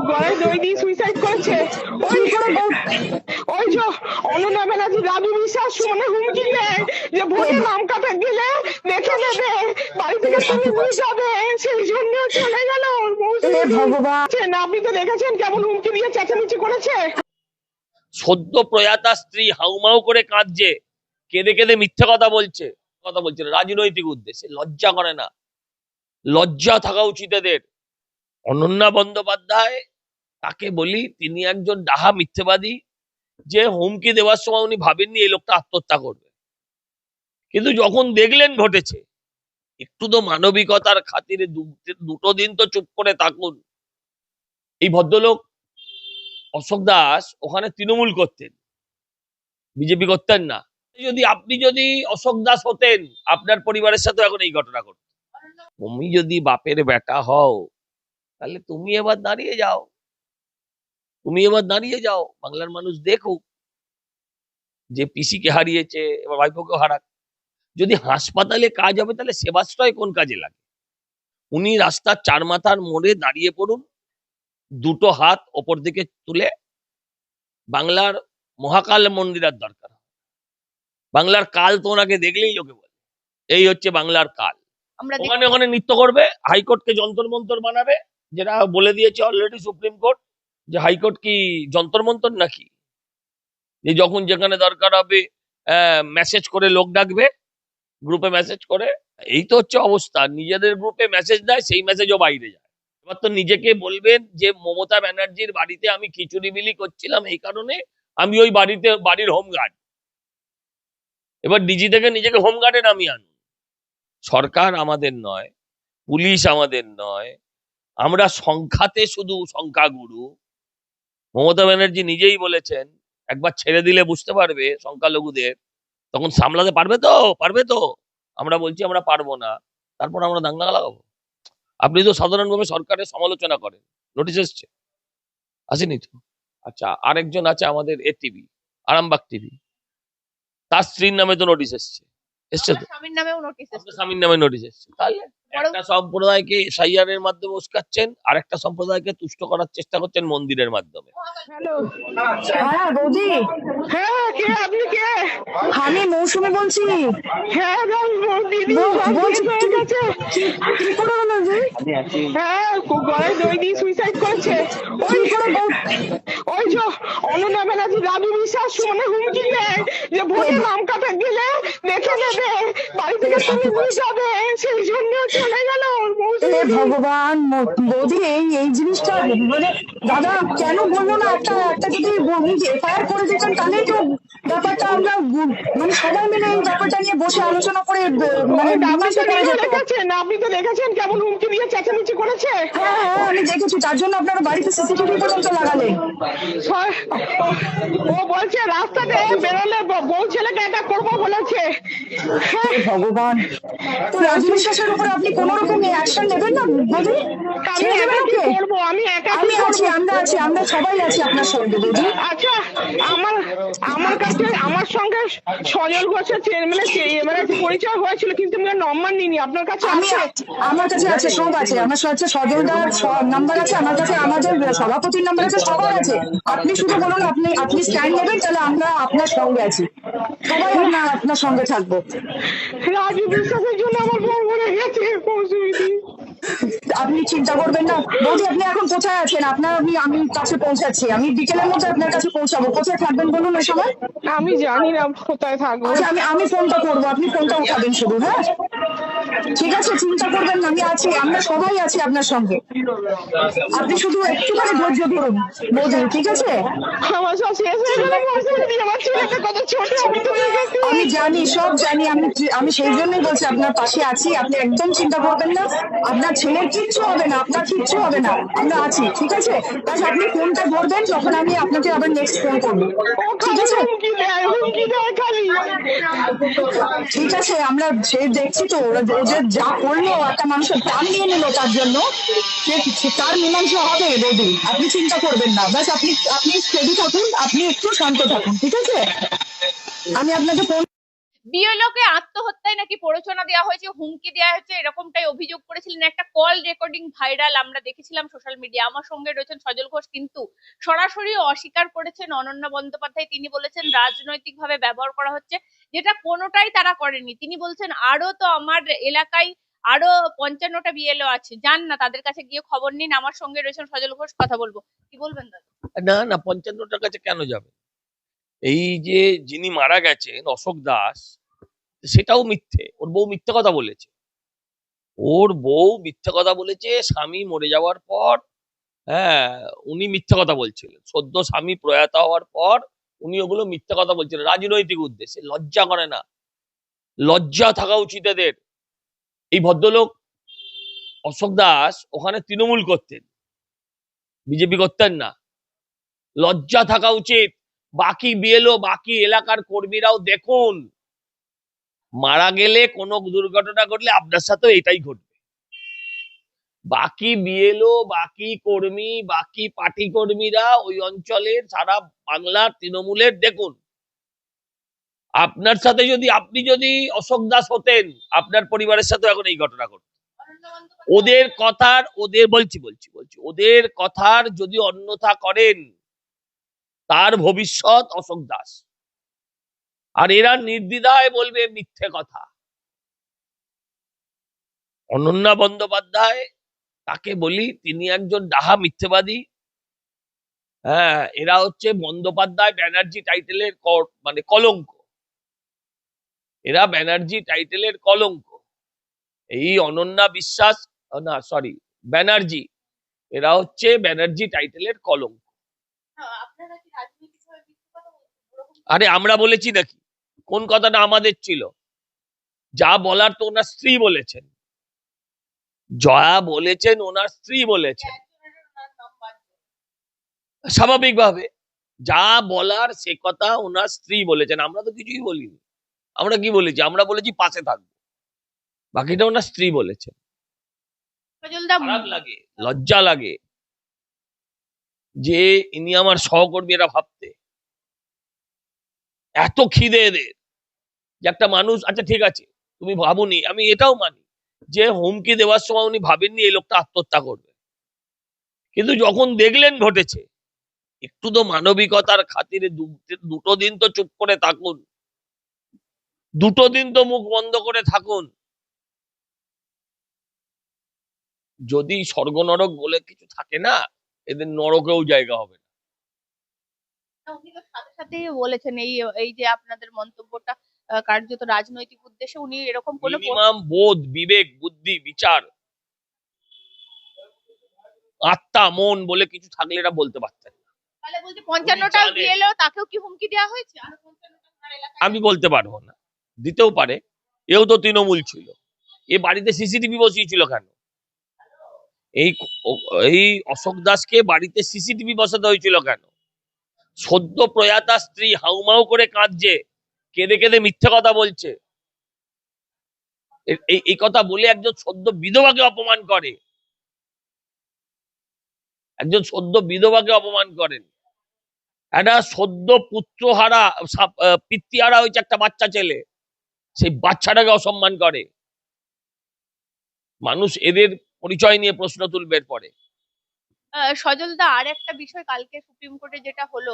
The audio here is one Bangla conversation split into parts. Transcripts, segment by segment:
গলায় দই দিয়ে সুইসাইড করেছে। ওই ওই যে অনন্যা ব্যানার্জি, রাজু বিশ্বাস মানে হুমকি দেয় যে ভোটে নাম কাটা গেলে দেখে নেবে, বাড়ি থেকে তুলে নিয়ে যাবে, সেই জন্য চলে গেল। ভগবান, আপনি তো দেখেছেন কেমন হুমকি দিয়ে চেঁচামেচি করেছে। সদ্য প্রয়াতা স্ত্রী হাউমাউ করে কাঁদছে, কেঁদে কেঁদে মিথ্যে কথা বলছে রাজনৈতিক উদ্দেশ্যে। লজ্জা করে না? লজ্জা থাকা উচিত এদের। অনন্যা বন্দ্যোপাধ্যায়, তাকে বলি, তিনি একজন ডাহা মিথ্যেবাদী, যে হুমকি দেওয়ার সময় উনি ভাবেননি এই লোকটা আত্মহত্যা করবে, কিন্তু যখন দেখলেন ঘটেছে, একটু তো মানবিকতার খাতিরে দুটো দিন তো চুপ করে থাকুন। এই ভদ্রলোক অশোক দাস ওখানে তৃণমূল করতেন, বিজেপি করতেন না। আপনি যদি অশোক দাস হতেন, আপনার পরিবারের সাথে এখন এই ঘটনা ঘটত। তুমি যদি বাপের বেটা হও, তাহলে তুমি এবার দাঁড়িয়ে যাও, বাংলার মানুষ দেখুক যে পিসিকে হারিয়েছে, এবার ভাইপোকে হারাক। যদি হাসপাতালে কাজ হবে, তাহলে সেবাশ্রয় কোন কাজে লাগে? উনি রাস্তার চার মাথার মোড়ে দাঁড়িয়ে পড়ুন, দুটো হাত ওপর দিকে তুলে। বাংলার মহাকাল মন্দিরের দরকার। বাংলার কাল তো ওনাকে দেখলেই লোকে বলে এই হচ্ছে বাংলার কাল। ওখানে ওখানে নৃত্য করবে, হাইকোর্টকে যন্তর মন্তর বানাবে, যেটা বলে দিয়েছে অলরেডি সুপ্রিম কোর্ট, যে হাইকোর্ট কি যন্তর মন্তর নাকি, যে যখন যেখানে দরকার হবে মেসেজ করে লোক ডাকবে, গ্রুপে মেসেজ করে। এই তো হচ্ছে অবস্থা। নিজেদের গ্রুপে মেসেজ দেয়, সেই মেসেজও বাইরে যায়। এবার তো নিজেকে বলবেন যে মমতা ব্যানার্জির বাড়িতে আমি খিচুড়ি বিলি করছিলাম, এই কারণে আমি ওই বাড়ির হোমগার্ড। এবার ডিজি থেকে নিজেকে হোমগার্ডে নামিয়ে আনুন। সরকার আমাদের নয়, পুলিশ আমাদের নয়, আমরা সংখ্যাতে শুধু সংখ্যাগুরু। মমতা ব্যানার্জি নিজেই বলেছেন, একবার ছেড়ে দিলে বুঝতে পারবে সংখ্যালঘুদের, তখন সামলাতে পারবে তো। আমরা বলছি আমরা পারবো না, তারপর আমরা দাঙ্গা লাগাবো? আপনি তো সাধারণভাবে সরকারের সমালোচনা করেন, নোটিশ এসছে? আসেনি তো? আচ্ছা, আরেকজন আছে আমাদের টিভি, আরামবাগ টিভি, তার স্ত্রীর নামে তো নোটিশ এসছে তো, স্বামীর নামে নোটিশ এসছে। তাহলে একটা সম্প্রদায়কে এসআইআর এর মাধ্যমে উস্কাচ্ছেন, আর একটা সম্প্রদায়কে তুষ্ট করার চেষ্টা করছেন মন্দিরের মাধ্যমে। হ্যালো, হ্যাঁ বৌদি, হ্যাঁ কে, আপনি কে? আমি মৌসুমী বলছি। হ্যাঁ দিদি, কি করে হলো জি? হ্যাঁ, গলায় দই দিয়ে সুইসাইড করেছে। ওই যে অনন্যা ব্যানার্জি, রাজু বিশ্বাস মানে হুমকি দেয় যে ভোটে নাম কাটা গেলে দেখে নেবে, বাড়ি থেকে তুলে নিয়ে যাবে, সেই জন্য চলে গেল। ভগবান, বৌদি এই জিনিসটা মানে দাদা কেন বললো না? একটা যদি এফআইআর করে দিতেন, তাহলে তো ব্যাপারটা আমরা মানে সবাই মিলে এই ব্যাপারটা নিয়ে বসে আলোচনা করে মানে আপনি তো দেখেছেন কেমন হুমকি দিয়ে চেঁচামেচি করেছে। হ্যাঁ আমি দেখেছি, তার জন্য আপনারা বাড়িতে সিসিটিভি পর্যন্ত লাগালেন। ও বলছে রাস্তাতে বেরোলে বউ ছেলেকে এটা করবো বলেছে। ভগবান, তো রাজু বিশ্বাসের উপরে আপনি কোন রকম অ্যাকশন নেবেন না? আমি আছি, আমরা সবাই আছি আপনার সঙ্গে। দিদি আচ্ছা, আমার কাছে আমার সঙ্গে সজল ঘোষের চেয়ারম্যানের পরিচয় হয়েছিল, কিন্তু আমি নম্বর নিইনি। আপনার কাছে? আমার কাছে আছে, সব আছে। আমার কাছে সজলদার নাম্বার আছে, আমার কাছে আমাদের সভাপতির নাম্বার আছে, সবার আছে। আপনি শুধু বলুন আপনি স্ট্যান্ড নেবেন, তাহলে আমরা আপনার সঙ্গে আছি, সবাই আপনার সঙ্গে থাকবো। রাজু বিশ্বাসের জন্য আমার বউ মরে গেছে। আপনি চিন্তা করবেন না বৌদি। আপনি এখন কোথায় আছেন? আমি কাছে পৌঁছাচ্ছি, আমি বিকেলের মধ্যে আপনার কাছে পৌঁছাবো। কোথায় থাকবেন বলুন ওই সময়? আমি জানি না কোথায় থাকবো। আচ্ছা, আমি ফোনটা করবো, আপনি ফোনটা উঠাবেন শুধু। হ্যাঁ ঠিক আছে, চিন্তা করবেন না, আমি আছি, আমরা সবাই আছি আপনার সঙ্গে। আপনি শুধু একটুখানি ধৈর্য ধরুন বৌদি, ঠিক আছে? আমার সব শেষ হয়ে গেল, আমার ছেলেটা কত ছোট, আমি জানি, সব জানি। আমি সেই জন্যই বলছি আপনার পাশে আছি, আপনি একদম চিন্তা করবেন না। আপনার ছেলের কিচ্ছু হবে না, আপনার কিচ্ছু হবে না, আমরা আছি, ঠিক আছে? তাহলে আপনি ফোনটা ধরবেন, যখন আমি আপনাকে আবার নেক্সট ফোন করবো, ঠিক আছে? ঠিক আছে, আমরা সে দেখছি তো, ওদের যা করলো, একটা মানুষের প্রাণ নিয়ে নিল, তার জন্য তার মীমাংসা হবে বৌদি, আপনি চিন্তা করবেন না। ব্যাস আপনি স্টেডি থাকুন, আপনি একটু শান্ত থাকুন, ঠিক আছে? আমি আপনাকে ফোন বিএলও কে আত্মহত্যায় নাকি প্ররোচনা দেওয়া হয়েছে, হুমকি দেওয়া হয়েছে, এরকমটাই অভিযোগ করেছিলেন। একটা কল রেকর্ডিং ভাইরাল আমরা দেখেছিলাম সোশ্যাল মিডিয়া। আমার সঙ্গে রয়েছেন সজল ঘোষ, কিন্তু সরাসরি অস্বীকার করেছেন অনন্যা বন্দ্যোপাধ্যায়। তিনি বলেছেন রাজনৈতিকভাবে ব্যবহার করা হচ্ছে, যেটা কোনোটাই তারা করেনি। তিনি বলছেন আরো তো আমার এলাকায় আরো 55টা বিএলও আছে, যান না তাদের কাছে গিয়ে খবর নিন। আমার সঙ্গে রয়েছেন সজল ঘোষ, কথা বলবো। কি বলবেন দাদা? না না, 55টার কাছে কেন যাবে? এই যে যিনি মারা গেছেন অশোক দাস, সেটাও মিথ্যে। ওর বউ মিথ্যে কথা বলেছে। ওর বউ মিথ্যে কথা বলেছে স্বামী মরে যাওয়ার পর। হ্যাঁ, উনি মিথ্যে কথা বলছিলেন সদ্য স্বামী প্রয়াত হওয়ার পর। উনি ওগুলো মিথ্যে কথা বলছিলেন রাজনৈতিক উদ্দেশ্যে। লজ্জা করে না? লজ্জা থাকা উচিত এদের। এই ভদ্রলোক অশোক দাস ওখানে তৃণমূল করতেন, বিজেপি করতেন না। লজ্জা থাকা উচিত। বাকি বিএলও, বাকি এলাকার কর্মীরাও দেখুন, মারা গেলে কোনো দুর্ঘটনা ঘটলে আপনার সাথেও এটাই ঘটবে। বাকি বিএলও, বাকি কর্মী, বাকি পার্টি কর্মীরা ওই অঞ্চলের, সারা বাংলার তৃণমূলের দেখুন, আপনার সাথে যদি, আপনি যদি অশোক দাস হতেন, আপনার পরিবারের সাথে এখন এই ঘটনা ঘটত। অনন্যা বন্দ্যোপাধ্যায় ওদের কথার, ওদের বলছি ওদের কথার যদি অন্যথা করেন, তার ভবিষ্যৎ অশোক দাস। আর এরা নির্দ্বিধায় বলবে মিথ্যে কথা। অনন্যা বন্দ্যোপাধ্যায়, তাকে বলি, তিনি একজন ডাহা মিথ্যেবাদী। হ্যাঁ, এরা হচ্ছে বন্দ্যোপাধ্যায় ব্যানার্জি টাইটেলের মানে কলঙ্ক। এরা ব্যানার্জি টাইটেলের কলঙ্ক। এই অনন্যা বিশ্বাস, না সরি, ব্যানার্জি, এরা হচ্ছে ব্যানার্জি টাইটেলের কলঙ্ক। আপনারা কি রাজনৈতিকভাবে মিথ্যে কথা বলছেন? আরে আমরা বলেছি নাকি? কোন কথাটা আমাদের ছিল? যা বলার তো ওনার স্ত্রী বলেছেন। যা বলেছেন ওনার স্ত্রী বলেছেন। স্বাভাবিকভাবে যা বলার সে কথা ওনার স্ত্রী বলেছেন, আমরা তো কিছুই বলিনি। আমরা কি বলেছি? আমরা বলেছি পাশে থাকবো। বাকিটা ওনার স্ত্রী বলেছেন। সজলদা, খারাপ লাগে, লজ্জা লাগে যে ইনি আমার সহকর্মী। এরা ভাবতে এত খিদে এদের যে একটা মানুষ, আচ্ছা ঠিক আছে তুমি ভাবুনি, আমি এটাও মানি যে হুমকি দেওয়ার সময় উনি ভাবেননি এই লোকটা আত্মহত্যা করবে। কিন্তু যখন দেখলেন ঘটেছে, একটু তো মানবিকতার খাতিরে দুটো দিন তো চুপ করে থাকুন। দুটো দিন তো মুখ বন্ধ করে থাকুন। যদি স্বর্গ নরক বলে কিছু থাকে না, এদের নরকেও জায়গা হবে না। উনি তো সাথে সাথেই বলেছেন এই এই যে আপনাদের মন্তব্যটা কার্যত রাজনৈতিক উদ্দেশ্যে। উনি এরকম কোনো মিনিমাম বোধ, বিবেক, বুদ্ধি, বিচার, আত্মা, মন বলে কিছু থাকলে এরা বলতে পারতেন না। তাহলে বলছে 55টা জানেন। বিএলও, তাকেও কি হুমকি দেওয়া হয়েছে? আর 55টা আপনার এলাকায় আমি বলতে পারবো না, দিতেও পারে। এও তো তৃণমূল ছিল। এ বাড়িতে সিসিটিভি বসিয়েছিল কেন? এই এই অশোক দাসকে বাড়িতে সিসিটিভি বসাতে হয়েছিল কেন? সদ্য প্রয়াতা স্ত্রী হাউমাউ করে কাঁদছে, কেঁদে কেঁদে মিথ্যে কথা বলছে। এই কথা বলে একজন সদ্য বিধবাকে অপমান করে, একজন সদ্য বিধবাকে অপমান করেন। একটা সদ্য পুত্রহারা, পিতৃহারা হয়েছে একটা বাচ্চা ছেলে, সেই বাচ্চাটাকে অসম্মান করে। মানুষ এদের পরিচয় নিয়ে প্রশ্ন তুলবে এরপরে। সজলদা, আর একটা বিষয়, কালকে সুপ্রিম কোর্টে যেটা হলো,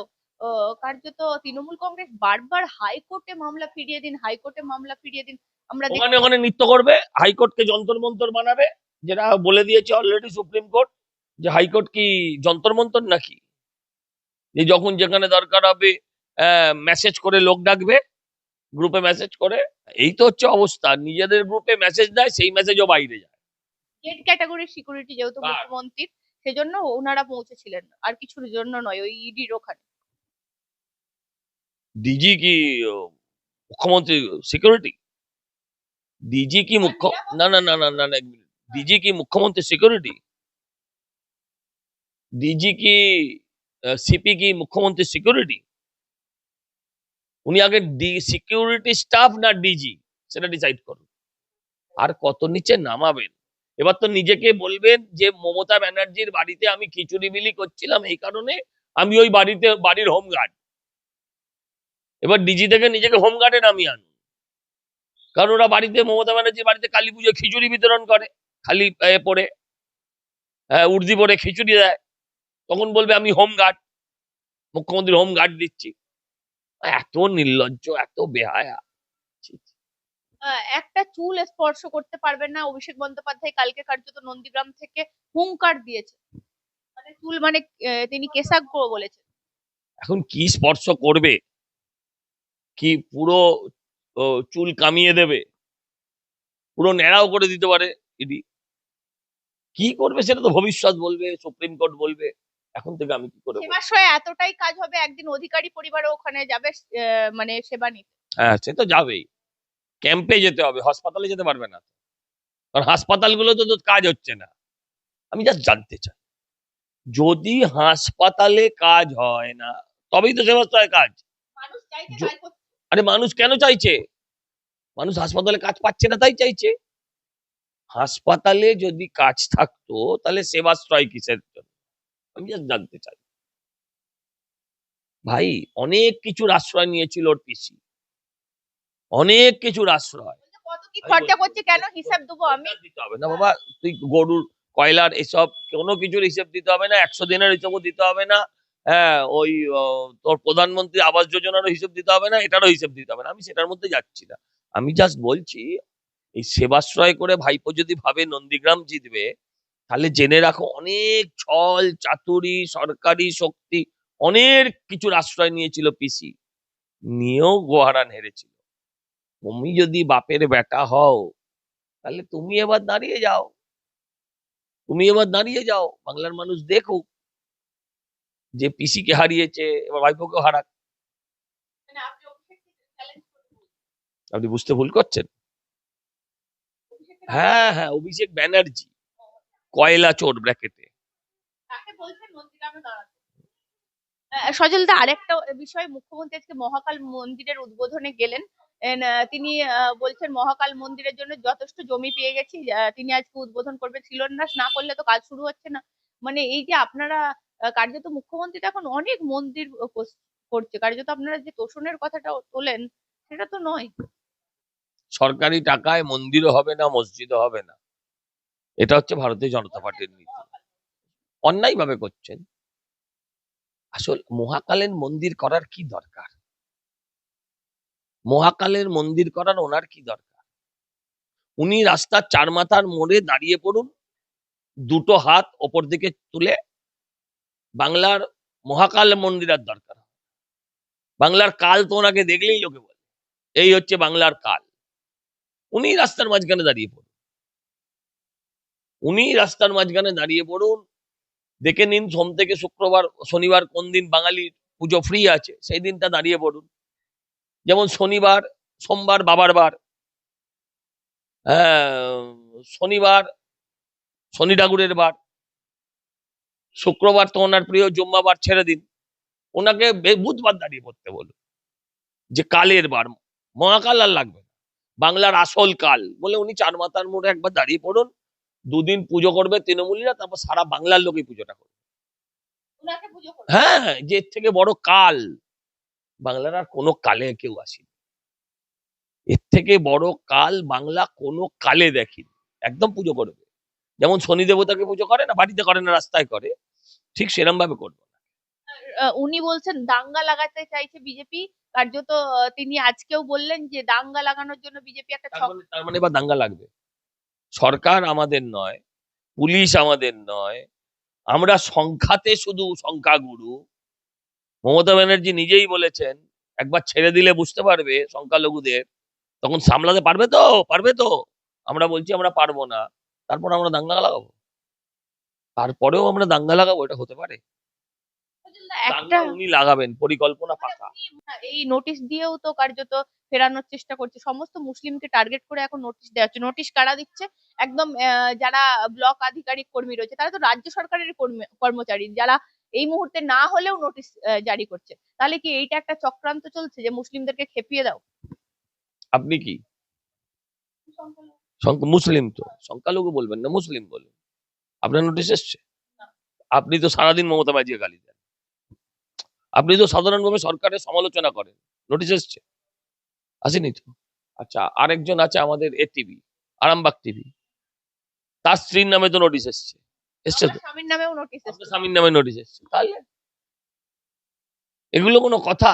কার্যত তৃণমূল কংগ্রেস বারবার হাইকোর্টে মামলা ফিরিয়ে দিন, হাইকোর্টে মামলা ফিরিয়ে দিন। আমরা ওখানে ওখানে নৃত্য করবে, হাইকোর্টকে যন্তর মন্তর বানাবে। যেটা বলে দিয়েছে অলরেডি সুপ্রিম কোর্ট, যে হাইকোর্ট কি যন্তর মন্তর নাকি? যে যখন যেখানে দরকার হবে মেসেজ করে লোক ডাকবে, গ্রুপে মেসেজ করে। এই তো হচ্ছে অবস্থা, নিজেদের গ্রুপে মেসেজ দেয়, সেই মেসেজও বাইরে যায়। জেড ক্যাটাগরির সিকিউরিটি যেহেতু কার? মুখ্যমন্ত্রীর, সেজন্য ওনারা পৌঁছেছিলেন, আর কিছুর জন্য নয়, ওই ইডির ওখানে। ডিজি কি মুখ্যমন্ত্রী সিকিউরিটি? ডিজি কি মুখ্য, না না না না না না, ডিজি কি মুখ্যমন্ত্রী সিকিউরিটি? ডিজি কি সিপি কি মুখ্যমন্ত্রী সিকিউরিটি? উনি আগে সিকিউরিটি স্টাফ না ডিজি, সেটা ডিসাইড করুন। আর কত নিচে নামাবেন? এবার তো নিজেকে বলবেন যে মমতা ব্যানার্জির বাড়িতে আমি খিচুড়ি বিলি করছিলাম, এই কারণে আমি ওই বাড়ির হোমগার্ড। এবার ডিজি থেকে নিজেকে হোমগার্ডে নামিয়ে আনুন। কারণ ওরা বাড়িতে, মমতা ব্যানার্জির বাড়িতে কালী পুজো খিচুড়ি বিতরণ করে, খালি পরে উর্দি পরে খিচুড়ি দেয়। তখন বলবে আমি হোম গার্ড, মুখ্যমন্ত্রী হোম গার্ড দিচ্ছি। এত নির্লজ্জ, এত বেহায়া। ছি, ছি। একটা চুল স্পর্শ করতে পারবেন না অভিষেক বন্দ্যোপাধ্যায় কালকে কার্যত নন্দীগ্রাম থেকে হুঙ্কার দিয়েছে, মানে চুল মানে তিনি কেশাগ্র বলেছেন। এখন কি স্পর্শ করবে? কি পুরো চুল কামিয়ে দেবে, পুরো ন্যাড়াও করে দিতে পারে ইডি। কি করবে সেটা তো ভবিষ্যৎ বলবে, সুপ্রিম কোর্ট বলবে। এখন থেকে আমি কি করে বলবো? সেবাশ্রয়ে এতটাই কাজ হবে, একদিন অধিকারী পরিবারও ওখানে যাবে মানে সেবা নিতে। হ্যাঁ, সে তো যাবেই। ক্যাম্পে যেতে হবে, হাসপাতালে যেতে পারবে না, কারণ হাসপাতালগুলো তো কাজ হচ্ছে না। আমি জাস্ট জানতে চাই, যদি হাসপাতালে কাজ হয় না তবেই তো সেবাশ্রয় কাজ। মানুষ চাইছে জ- কাজ করতে। আরে মানুষ কেন চাইছে? মানুষ হাসপাতালে কাজ পাচ্ছে না তাই চাইছে। হাসপাতালে যদি কাজ থাকতো তাহলে সেবাশ্রয় কিসের জন্য? আমি জাস্ট জানতে চাই। ভাই, অনেক কিছুর আশ্রয় নিয়েছিল ওর পিসি, অনেক কিছুর আশ্রয়। কত কি খরচা করছে কেন হিসাব দেবো আমি? দিতে হবে না বাবা, তুই গরুর কয়লার এসব কোনো কিছুর হিসেব দিতে হবে না, 100 দিনের হিসেবও দিতে হবে না। হ্যাঁ, ওই তোর প্রধানমন্ত্রী আবাস যোজনারও হিসেব দিতে হবে না, এটারও হিসেব দিতে হবে না। আমি সেটার মধ্যে যাচ্ছি না। আমি জাস্ট বলছি, এই সেবাশ্রয় করে ভাইপো যদি ভাবে নন্দীগ্রাম জিতবে, তাহলে জেনে রাখো অনেক ছল চাতুরি, সরকারি শক্তি, অনেক কিছুর আশ্রয় নিয়েছিল পিসি, নিয়েও গোহারান হেরেছিল। তুমি যদি বাপের বেটা হও, তাহলে তুমি এবার দাঁড়িয়ে যাও, তুমি এবার দাঁড়িয়ে যাও। বাংলার মানুষ দেখুক যে পিসিকে হারিয়েছে, এবার ভাইপোকে হারাক। মানে আপনি অভিষেককে চ্যালেঞ্জ করবেন? আপনি বুঝতে ভুল করছেন। হ্যাঁ হ্যাঁ, অভিষেক ব্যানার্জি, কয়লা চোর ব্র্যাকেটে। তাকে বলছেন নন্দীগ্রামে দাঁড়াতে। সজলদা, আরেকটা বিষয়, মুখ্যমন্ত্রী আজকে মহাকাল মন্দিরের উদ্বোধনে গেলেন। তিনি বলছেন মহাকাল মন্দিরের জন্য যথেষ্ট জমি পেয়ে গেছি, তিনি আজকে উদ্বোধন করবে, শিলান্যাস না করলে তো কাজ শুরু হচ্ছে না। মানে এই যে আপনারা কার্যত মুখ্যমন্ত্রী তো এখন অনেক মন্দির করছে, কার্যত আপনারা যে তোষণের কথাটা তোলেন সেটা তো নয়। সরকারি টাকায় মন্দিরও হবে না, মসজিদও হবে না, এটা হচ্ছে ভারতীয় জনতা পার্টির নীতি। অন্যায় ভাবে করছেন। আসল মহাকালের মন্দির করার কি দরকার? মহাকালের মন্দির করার ওনার কি দরকার? উনি রাস্তার চার মাথার মোড়ে দাঁড়িয়ে পড়ুন, দুটো হাত ওপর দিকে তুলে। বাংলার মহাকাল মন্দিরের দরকার। বাংলার কাল তো ওনাকে দেখলেই লোকে বলে এই হচ্ছে বাংলার কাল। উনি রাস্তার মাঝখানে দাঁড়িয়ে পড়ুন, উনি রাস্তার মাঝখানে দাঁড়িয়ে পড়ুন। দেখে নিন সোম থেকে শুক্রবার, শনিবার কোন দিন বাঙালির পুজো ফ্রি আছে, সেই দিনটা দাঁড়িয়ে পড়ুন। যেমন শনিবার, সোমবার বাবার বার, হ্যাঁ, শনিবার শনি ঠাকুরের বার, শুক্রবার তো ওনার প্রিয় জুম্মাবার, ছেড়ে দিন। ওনাকে বুধবার দাঁড়িয়ে পড়তে বলুন, যে কালের বার, মহাকাল আর লাগবে না, বাংলার আসল কাল বলে উনি চার মাথার মোড়ে একবার দাঁড়িয়ে পড়ুন। দুদিন পুজো করবে তৃণমূলীরা, তারপর সারা বাংলার লোকই পুজোটা করবে। ওনাকে পুজো করবে। হ্যাঁ, যে এর থেকে বড় কাল বাংলার আর কোনো কালে কেউ আসেনি। এর থেকে বড় কাল বাংলা কোনো কালে দেখেনি। একদম পুজো করবে, যেমন শনি দেবতাকে পুজো করে না, বাড়িতে করে না, রাস্তায় করে, ঠিক সেরকম ভাবে করবে। উনি বলছেন দাঙ্গা লাগাতে চাইছে বিজেপি, কার্যত তিনি আজকেও বললেন যে দাঙ্গা লাগানোর জন্য বিজেপি একটা ছক। তার মানে এবার দাঙ্গা লাগবে। সরকার আমাদের নয়, পুলিশ আমাদের নয়, আমরা সংখ্যাতে শুধু সংখ্যাগুরু। মমতা ব্যানার্জি নিজেই বলেছেন, একবার ছেড়ে দিলে বুঝতে পারবে সংখ্যালঘুদের, তখন সামলাতে পারবে তো, পারবে তো। আমরা বলছি আমরা পারবো না, তারপর আমরা দাঙ্গা লাগাবো, তারপরেও আমরা দাঙ্গা লাগাবো, এটা হতে পারে? একটা দাঙ্গা উনি লাগাবেন, পরিকল্পনা পাকা। এই নোটিশ দিয়েও তো কার্যত ফেরানোর চেষ্টা করছে, সমস্ত মুসলিমকে টার্গেট করে এখন নোটিশ দেওয়া হচ্ছে। নোটিশ কারা দিচ্ছে? একদম যারা ব্লক আধিকারিক কর্মী রয়েছে, তারা তো রাজ্য সরকারের কর্মচারী, যারা এই মুহূর্তে না হলেও নোটিশ জারি করছে। তাহলে কি এইটা একটা চক্রান্ত চলছে যে মুসলিমদেরকে খেপিয়ে দাও? আপনি কি মুসলিম? তো সংখ্যালঘু বলবেন না, মুসলিম বলবেন। আপনার নোটিশ এসছে? আপনি তো সারাদিন মমতা ব্যানার্জিকে গালি দেন, আপনি তো সাধারণভাবে সরকারের সমালোচনা করেন, নোটিশ এসছে? আসেনি তো। আচ্ছা, আরেকজন আছে আমাদের টিভি, আরামবাগ টিভি, তার স্ত্রীর নামে তো নোটিশ এসছে, এসছে তো, আমার স্বামীর নামেও নোটিশ আপনার স্বামীর নামে নোটিশ এসছে, তাহলে এগুলো কোনো কথা?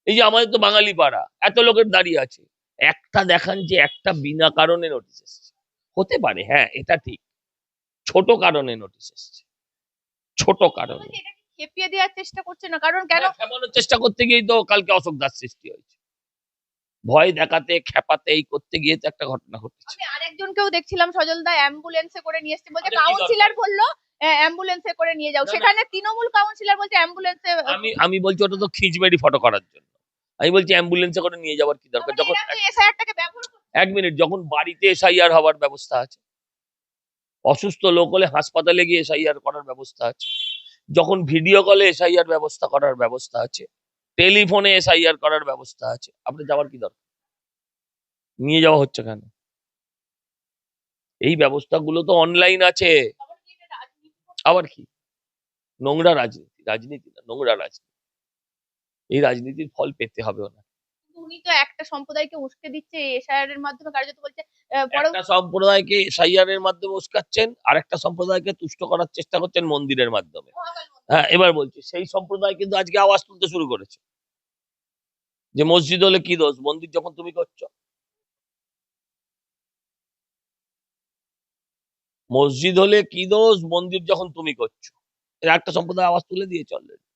এই যে আমাদের তো বাঙালি পাড়া, এত লোকের দাঁড়িয়ে আছে, একটা দেখান যে একটা বিনা কারণে নোটিশ এসছে, হতে পারে, হ্যাঁ এটা ঠিক, ছোট কারণে নোটিশ এসছে, ছোট কারণে। এটাকে খেপিয়ে দেওয়ার চেষ্টা করছে না, কারণ কেন খেপানোর চেষ্টা করতে গিয়েই তো কালকে অশোক দাস সৃষ্টি হয়েছে, ভয় দেখাতে খেপাতে এই করতে গিয়ে তো একটা ঘটনা ঘটেছে। আমি আরেকজনকেও দেখছিলাম সজল দা অ্যাম্বুলেন্সে করে নিয়ে এসেছে, বলছে আরে কি কাউন্সিলর বললো অ্যাম্বুলেন্সে করে নিয়ে যাও, না, না। সেখানে তৃণমূল কাউন্সিলর বলছে অ্যাম্বুলেন্সে। আমি বলছি ওটা তো খিচবেড়ি ফটো করার জন্য, আমি বলছি অ্যাম্বুলেন্সে করে নিয়ে যাওয়ার কি দরকার, যখন এসআইআরটাকে ব্যবহার করছে। 1 মিনিট, যখন বাড়িতে এসআইআর হওয়ার ব্যবস্থা আছে, অসুস্থ লোক হলে হাসপাতালে গিয়ে এসআইআর করার ব্যবস্থা আছে, যখন ভিডিও কলে এসআইআর ব্যবস্থা করার ব্যবস্থা আছে, টেলিফোনে এসআইআর করার ব্যবস্থা আছে, আপনি যাওয়ার কি দরকার, নিয়ে যাওয়া হচ্ছে কেন? এই ব্যবস্থাগুলো তো অনলাইন আছে। আবার কি এটা রাজনীতি করছে? আবার কি? নোংরা রাজনীতি, রাজনীতি না, নোংরা রাজনীতি, এই রাজনীতির ফল পেতে হবে না। কিন্তু উনি তো একটা সম্প্রদায়কে উস্কে দিচ্ছে এসআইআর এর মাধ্যমে, কার্যত বলছে পরে একটা সম্প্রদায়কে এসআইআর এর মাধ্যমে উস্কাচ্ছেন, আর একটা সম্প্রদায়কে তুষ্ট করার চেষ্টা করছেন মন্দিরের মাধ্যমে। হ্যাঁ, এবার বলছি সেই সম্প্রদায় কিন্তু আজকে আওয়াজ তুলতে শুরু করেছে যে মসজিদ হলে কি দোষ, মন্দির যখন তুমি করছো, মসজিদ হলে কি দোষ, মন্দির যখন তুমি করছো, এর একটা সম্প্রদায় আওয়াজ তুলে দিয়েছে অলরেডি।